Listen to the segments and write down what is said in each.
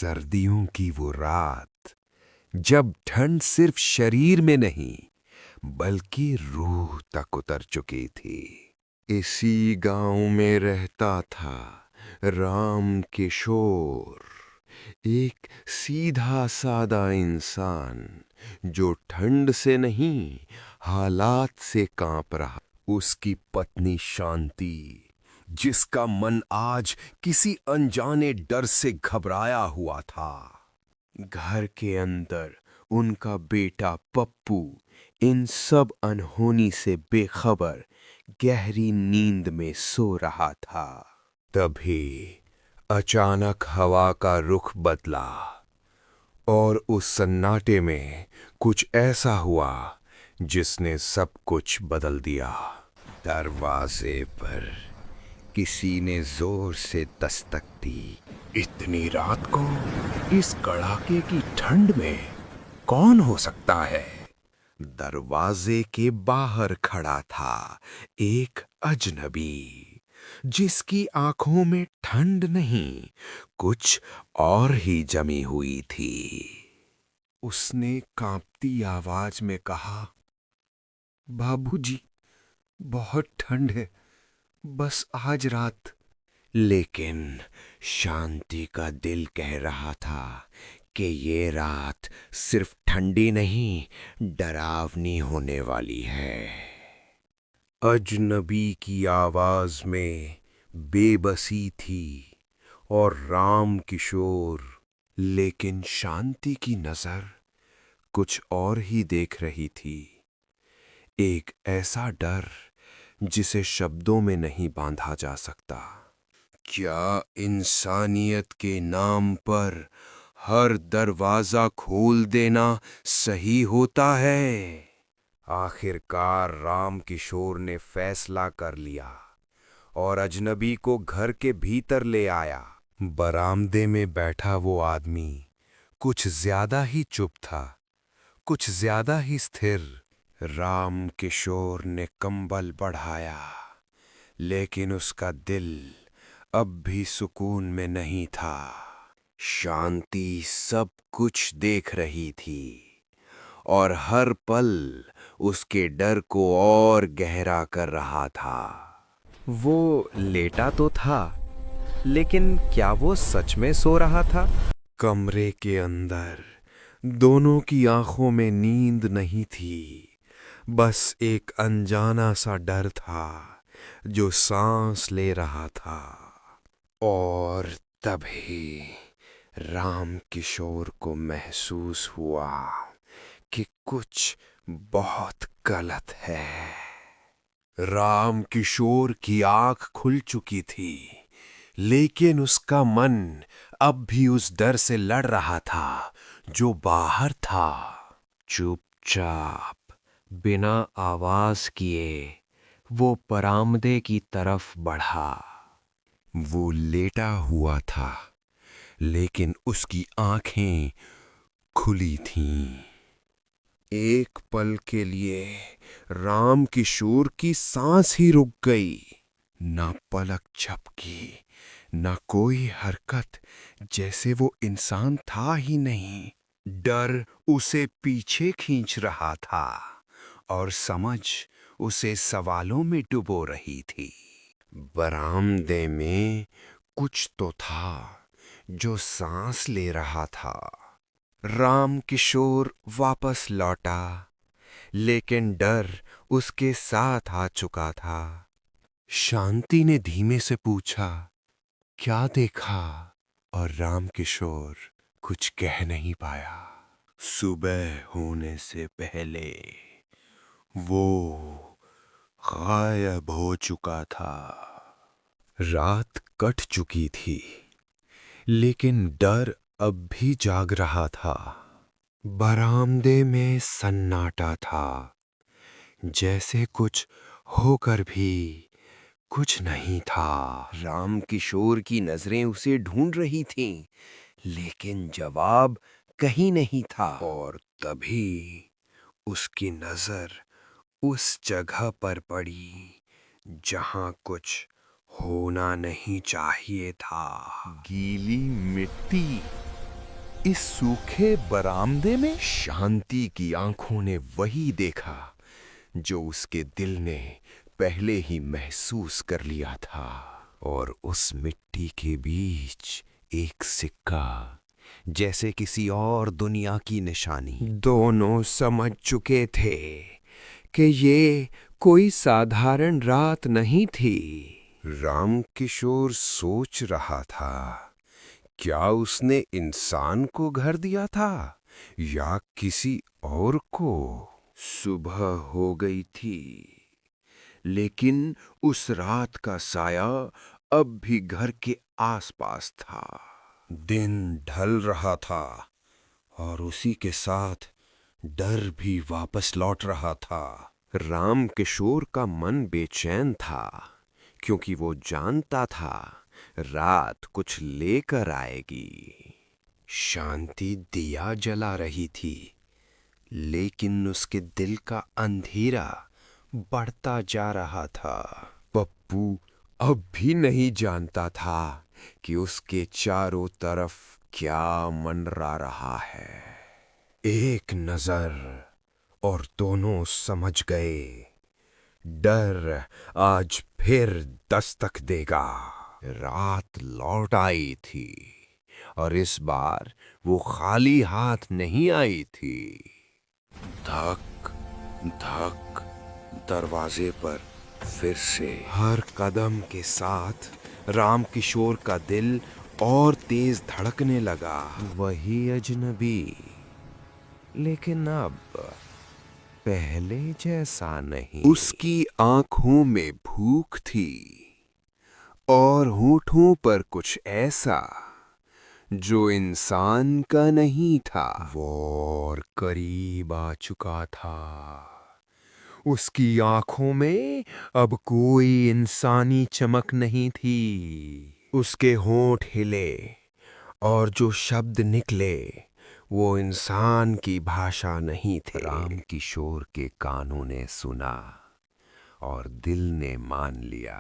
सर्दियों की वो रात जब ठंड सिर्फ शरीर में नहीं बल्कि रूह तक उतर चुकी थी। इसी गांव में रहता था राम किशोर, एक सीधा सादा इंसान जो ठंड से नहीं हालात से कांप रहा। उसकी पत्नी शांति, जिसका मन आज किसी अनजाने डर से घबराया हुआ था। घर के अंदर उनका बेटा पप्पू इन सब अनहोनी से बेखबर गहरी नींद में सो रहा था। तभी अचानक हवा का रुख बदला और उस सन्नाटे में कुछ ऐसा हुआ जिसने सब कुछ बदल दिया। दरवाजे पर किसी ने जोर से दस्तक दी। इतनी रात को इस कड़ाके की ठंड में कौन हो सकता है? दरवाजे के बाहर खड़ा था एक अजनबी, जिसकी आंखों में ठंड नहीं कुछ और ही जमी हुई थी। उसने कांपती आवाज में कहा, बाबूजी, बहुत ठंड है, बस आज रात। लेकिन शांति का दिल कह रहा था कि ये रात सिर्फ ठंडी नहीं डरावनी होने वाली है। अजनबी की आवाज में बेबसी थी और राम किशोर, लेकिन शांति की नजर कुछ और ही देख रही थी। एक ऐसा डर जिसे शब्दों में नहीं बांधा जा सकता। क्या इंसानियत के नाम पर हर दरवाजा खोल देना सही होता है? आखिरकार राम किशोर ने फैसला कर लिया और अजनबी को घर के भीतर ले आया। बरामदे में बैठा वो आदमी कुछ ज्यादा ही चुप था, कुछ ज्यादा ही स्थिर। राम किशोर ने कंबल बढ़ाया, लेकिन उसका दिल अब भी सुकून में नहीं था। शांति सब कुछ देख रही थी और हर पल उसके डर को और गहरा कर रहा था। वो लेटा तो था, लेकिन क्या वो सच में सो रहा था? कमरे के अंदर दोनों की आंखों में नींद नहीं थी, बस एक अनजाना सा डर था जो सांस ले रहा था। और तभी राम किशोर को महसूस हुआ कि कुछ बहुत गलत है। राम किशोर की आंख खुल चुकी थी, लेकिन उसका मन अब भी उस डर से लड़ रहा था जो बाहर था। चुपचाप बिना आवाज किए वो बरामदे की तरफ बढ़ा। वो लेटा हुआ था, लेकिन उसकी आंखें खुली थीं। एक पल के लिए राम किशोर की सांस ही रुक गई। ना पलक झपकी, ना कोई हरकत, जैसे वो इंसान था ही नहीं। डर उसे पीछे खींच रहा था और समझ उसे सवालों में डुबो रही थी। बरामदे में कुछ तो था जो सांस ले रहा था। राम किशोर वापस लौटा, लेकिन डर उसके साथ आ चुका था। शांति ने धीमे से पूछा, क्या देखा? और राम किशोर कुछ कह नहीं पाया। सुबह होने से पहले वो गायब हो चुका था। रात कट चुकी थी, लेकिन डर अब भी जाग रहा था। बरामदे में सन्नाटा था, जैसे कुछ होकर भी कुछ नहीं था। राम किशोर की नजरें उसे ढूंढ रही थीं, लेकिन जवाब कहीं नहीं था। और तभी उसकी नजर उस जगह पर पड़ी जहां कुछ होना नहीं चाहिए था। गीली मिट्टी। इस सूखे बरामदे में? शांति की आंखों ने वही देखा जो उसके दिल ने पहले ही महसूस कर लिया था। और उस मिट्टी के बीच एक सिक्का, जैसे किसी और दुनिया की निशानी। दोनों समझ चुके थे कि ये कोई साधारण रात नहीं थी। रामकिशोर सोच रहा था, क्या उसने इंसान को घर दिया था या किसी और को? सुबह हो गई थी, लेकिन उस रात का साया अब भी घर के आसपास था। दिन ढल रहा था और उसी के साथ डर भी वापस लौट रहा था। रामकिशोर का मन बेचैन था, क्योंकि वो जानता था रात कुछ लेकर आएगी। शांति दिया जला रही थी, लेकिन उसके दिल का अंधेरा बढ़ता जा रहा था। पप्पू अब भी नहीं जानता था कि उसके चारों तरफ क्या मंडरा रहा है। एक नजर और दोनों समझ गए, डर आज फिर दस्तक देगा। रात लौट आई थी और इस बार वो खाली हाथ नहीं आई थी। धक धक दरवाजे पर फिर से। हर कदम के साथ रामकिशोर का दिल और तेज धड़कने लगा। वही अजनबी, लेकिन अब पहले जैसा नहीं। उसकी आंखों में भूख थी और होठों पर कुछ ऐसा जो इंसान का नहीं था। वो और करीब आ चुका था। उसकी आंखों में अब कोई इंसानी चमक नहीं थी। उसके होंठ हिले और जो शब्द निकले वो इंसान की भाषा नहीं थे। रामकिशोर के कानों ने सुना और दिल ने मान लिया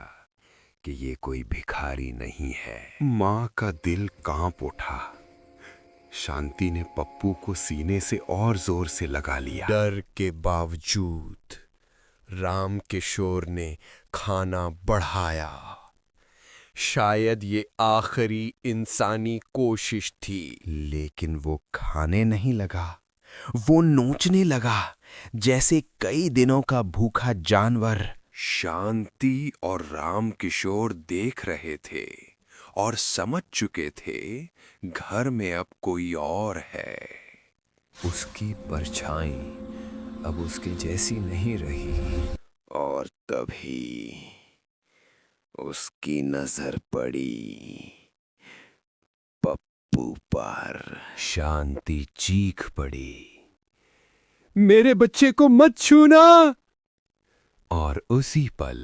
कि ये कोई भिखारी नहीं है। माँ का दिल कांप उठा। शांति ने पप्पू को सीने से और जोर से लगा लिया। डर के बावजूद रामकिशोर ने खाना बढ़ाया। शायद ये आखिरी इंसानी कोशिश थी। लेकिन वो खाने नहीं लगा, वो नोचने लगा, जैसे कई दिनों का भूखा जानवर। शांति और रामकिशोर देख रहे थे और समझ चुके थे घर में अब कोई और है। उसकी परछाई अब उसके जैसी नहीं रही। और तभी उसकी नजर पड़ी पप्पू पर। शांति चीख पड़ी, मेरे बच्चे को मत छूना। और उसी पल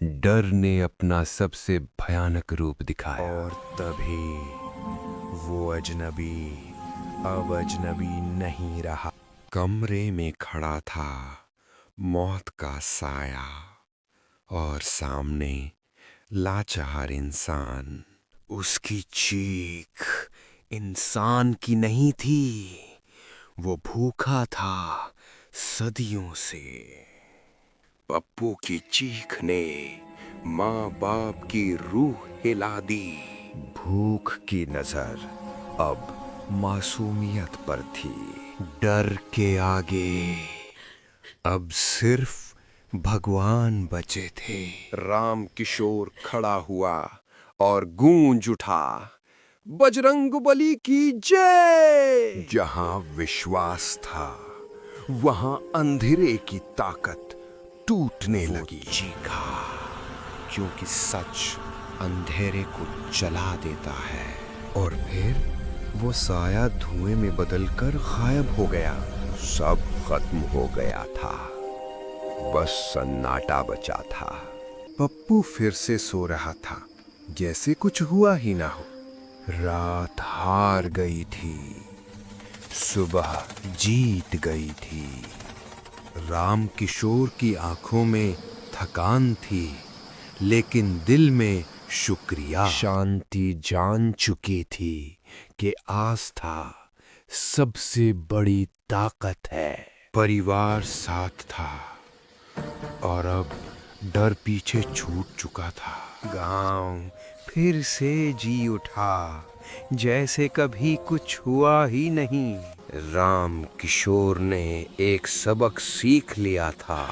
डर ने अपना सबसे भयानक रूप दिखाया। और तभी वो अजनबी अब अजनबी नहीं रहा। कमरे में खड़ा था मौत का साया और सामने लाचार इंसान। उसकी चीख इंसान की नहीं थी, वो भूखा था सदियों से। पप्पू की चीख ने माँ बाप की रूह हिला दी। भूख की नजर अब मासूमियत पर थी। डर के आगे अब सिर्फ भगवान बचे थे। रामकिशोर खड़ा हुआ और गूंज उठा, बजरंगबली की जय। जहां विश्वास था वहां अंधेरे की ताकत टूटने लगी। चीखा, क्योंकि सच अंधेरे को जला देता है। और फिर वो साया धुएं में बदलकर गायब हो गया। सब खत्म हो गया था, बस सन्नाटा बचा था। पप्पू फिर से सो रहा था, जैसे कुछ हुआ ही ना हो। रात हार गई थी, सुबह जीत गई थी। रामकिशोर की आंखों में थकान थी, लेकिन दिल में शुक्रिया। शांति जान चुकी थी कि आस्था सबसे बड़ी ताकत है। परिवार साथ था और अब डर पीछे छूट चुका था। गांव फिर से जी उठा जैसे कभी कुछ हुआ ही नहीं। राम किशोर ने एक सबक सीख लिया था।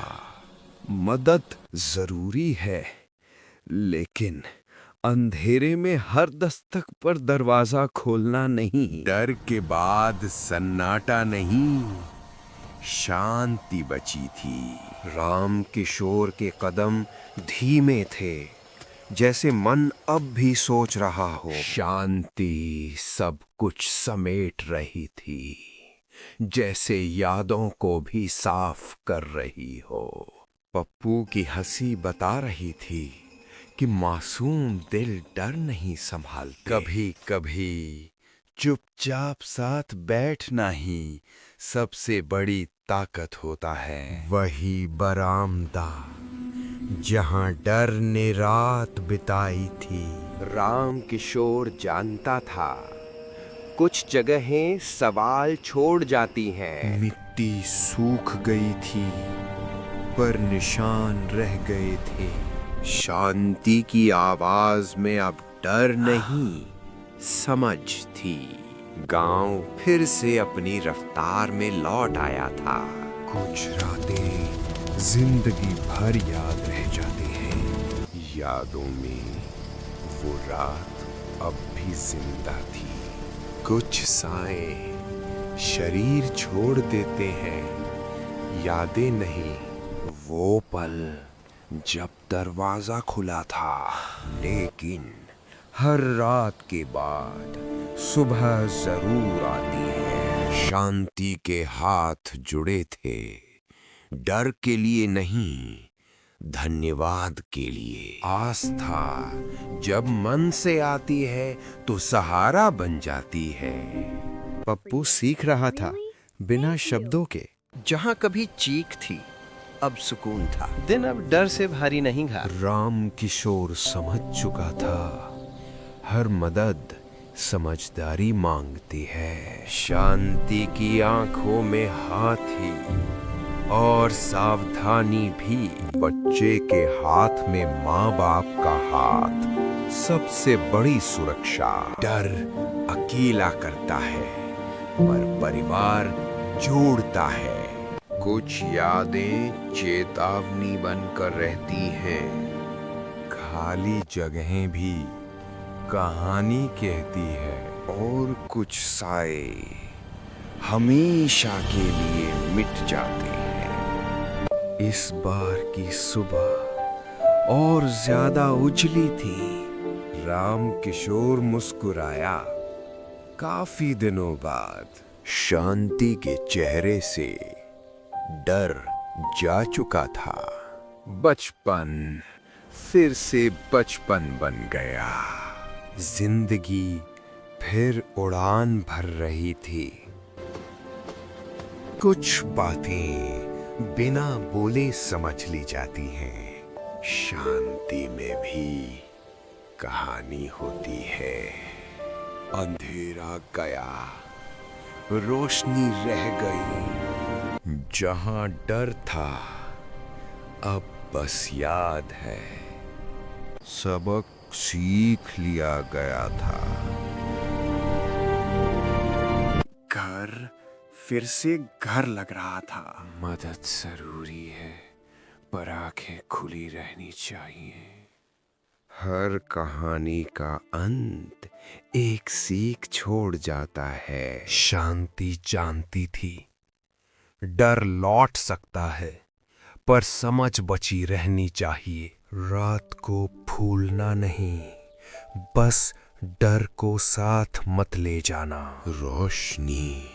मदद जरूरी है, लेकिन अंधेरे में हर दस्तक पर दरवाजा खोलना नहीं। डर के बाद सन्नाटा नहीं, शांति बची थी। राम किशोर के कदम धीमे थे, जैसे मन अब भी सोच रहा हो। शांति सब कुछ समेट रही थी, जैसे यादों को भी साफ कर रही हो। पप्पू की हंसी बता रही थी कि मासूम दिल डर नहीं संभालते। कभी कभी चुपचाप साथ बैठना ही सबसे बड़ी ताकत होता है। वही बरामदा जहां डर ने रात बिताई थी। राम किशोर जानता था कुछ जगहें सवाल छोड़ जाती हैं। मिट्टी सूख गई थी पर निशान रह गए थे। शांति की आवाज में अब डर नहीं, समझ थी। गांव फिर से अपनी रफ्तार में लौट आया था। कुछ रातें जिंदगी भर याद रह जाती हैं। यादों में वो रात अब भी जिंदा थी। कुछ साएं शरीर छोड़ देते हैं, यादें नहीं। वो पल जब दरवाजा खुला था, लेकिन हर रात के बाद सुबह जरूर आती है। शांति के हाथ जुड़े थे, डर के लिए नहीं, धन्यवाद के लिए। आस्था जब मन से आती है तो सहारा बन जाती है। पप्पू सीख रहा था बिना शब्दों के। जहां कभी चीख थी, अब सुकून था। दिन अब डर से भारी नहीं था। राम किशोर समझ चुका था, हर मदद समझदारी मांगती है। शांति की आंखों में हाथ ही और सावधानी भी। बच्चे के हाथ में माँ बाप का हाथ सबसे बड़ी सुरक्षा। डर अकेला करता है, पर परिवार जोड़ता है। कुछ यादें चेतावनी बनकर रहती हैं, खाली जगहें भी कहानी कहती है। और कुछ साए हमेशा के लिए मिट जाते हैं। इस बार की सुबह और ज्यादा उजली थी। राम किशोर मुस्कुराया। काफी दिनों बाद शांति के चेहरे से डर जा चुका था। बचपन फिर से बचपन बन गया। जिंदगी फिर उड़ान भर रही थी। कुछ बातें बिना बोले समझ ली जाती हैं। शांति में भी कहानी होती है। अंधेरा गया, रोशनी रह गई। जहां डर था, अब बस याद है। सबक सीख लिया गया था। घर फिर से घर लग रहा था। मदद जरूरी है, पर आंखें खुली रहनी चाहिए। हर कहानी का अंत एक सीख छोड़ जाता है। शांति जानती थी, डर लौट सकता है, पर समझ बची रहनी चाहिए। रात को भूलना नहीं, बस डर को साथ मत ले जाना। रोशनी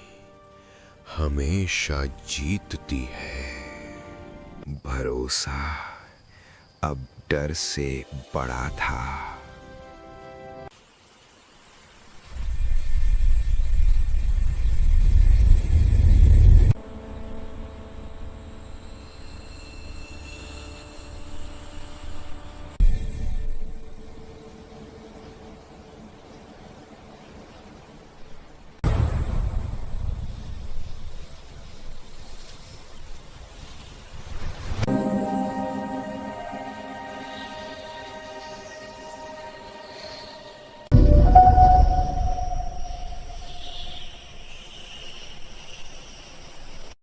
हमेशा जीतती है। भरोसा अब डर से बड़ा था।